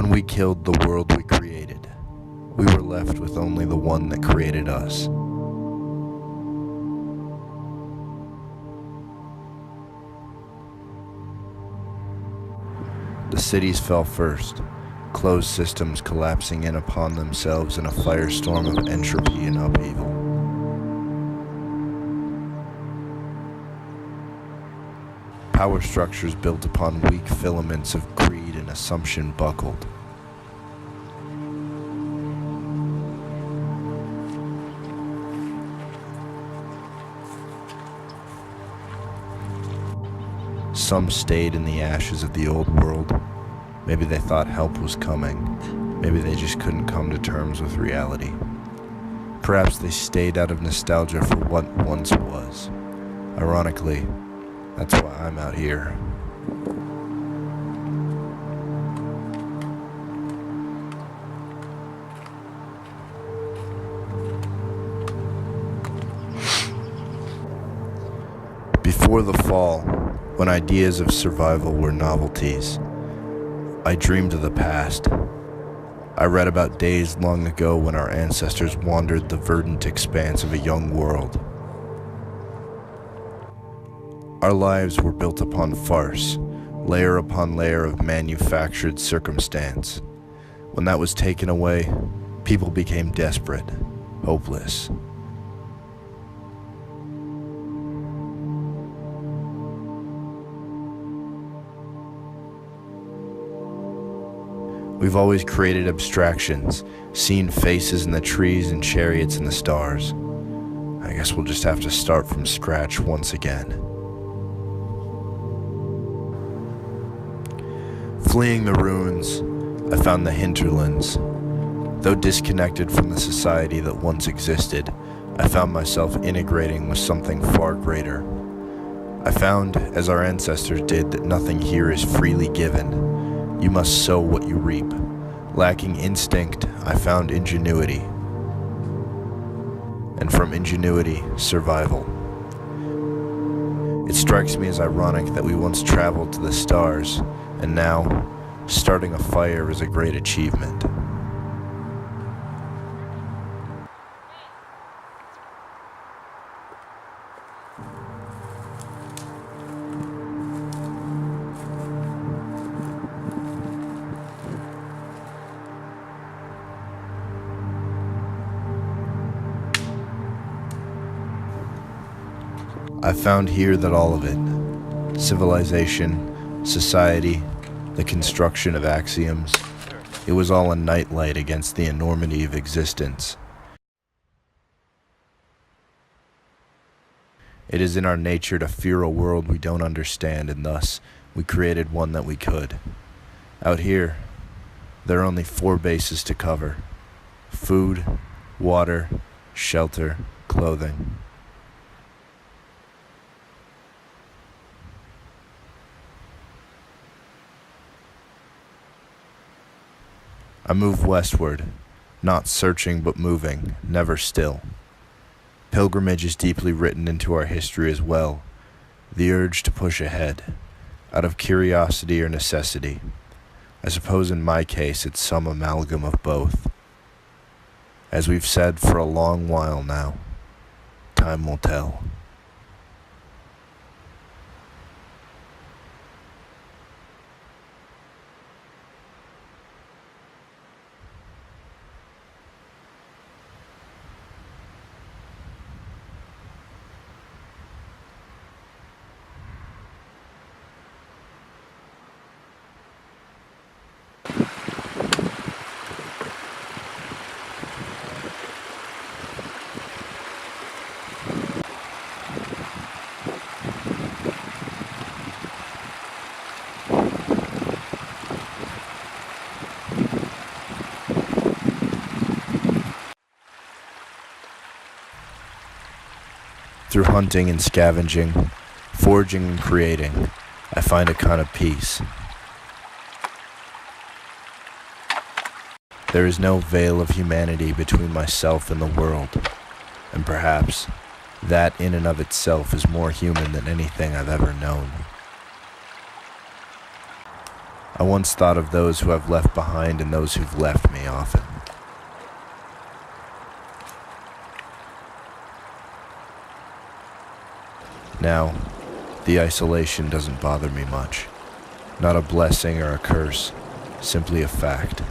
When we killed the world we created, we were left with only the one that created us. The cities fell first, closed systems collapsing in upon themselves in a firestorm of entropy and upheaval. Power structures built upon weak filaments of greed and assumption buckled. Some stayed in the ashes of the old world. Maybe they thought help was coming. Maybe they just couldn't come to terms with reality. Perhaps they stayed out of nostalgia for what once was. Ironically, that's why I'm out here. Before the fall, when ideas of survival were novelties, I dreamed of the past. I read about days long ago when our ancestors wandered the verdant expanse of a young world. Our lives were built upon farce, layer upon layer of manufactured circumstance. When that was taken away, people became desperate, hopeless. We've always created abstractions, seen faces in the trees and chariots in the stars. I guess we'll just have to start from scratch once again. Fleeing the ruins, I found the hinterlands. Though disconnected from the society that once existed, I found myself integrating with something far greater. I found, as our ancestors did, that nothing here is freely given. You must sow what you reap. Lacking instinct, I found ingenuity. And from ingenuity, survival. It strikes me as ironic that we once traveled to the stars, and now, starting a fire is a great achievement. I found here that all of it, civilization, society, the construction of axioms, it was all a nightlight against the enormity of existence. It is in our nature to fear a world we don't understand, and thus we created one that we could. Out here, there are only 4 bases to cover: food, water, shelter, clothing. I move westward, not searching but moving, never still. Pilgrimage is deeply written into our history as well, the urge to push ahead, out of curiosity or necessity. I suppose in my case it's some amalgam of both. As we've said for a long while now, time will tell. Through hunting and scavenging, foraging and creating, I find a kind of peace. There is no veil of humanity between myself and the world, and perhaps that in and of itself is more human than anything I've ever known. I once thought of those who I've left behind and those who've left me often. Now, the isolation doesn't bother me much. Not a blessing or a curse, simply a fact.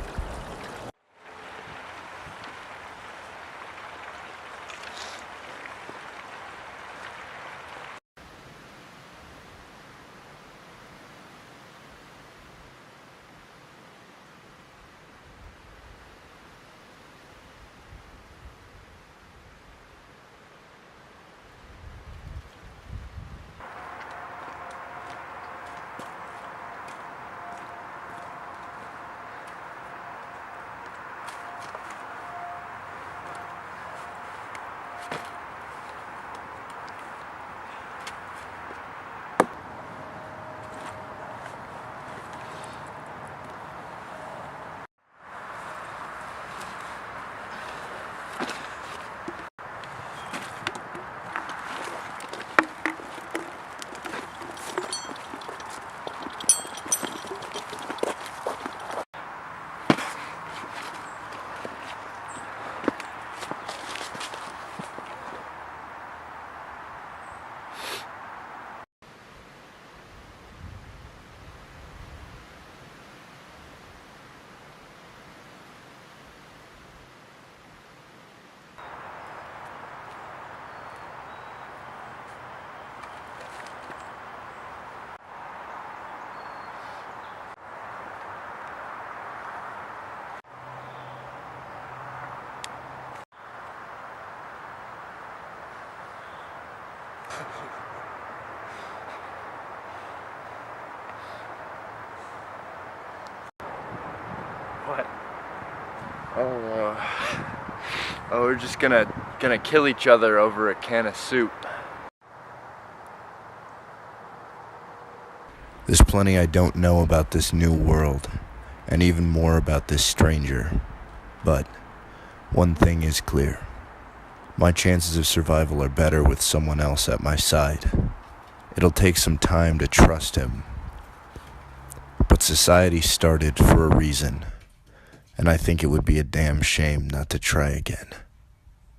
What? Oh, we're just gonna kill each other over a can of soup. There's plenty I don't know about this new world, and even more about this stranger. But one thing is clear. My chances of survival are better with someone else at my side. It'll take some time to trust him. But society started for a reason, and I think it would be a damn shame not to try again.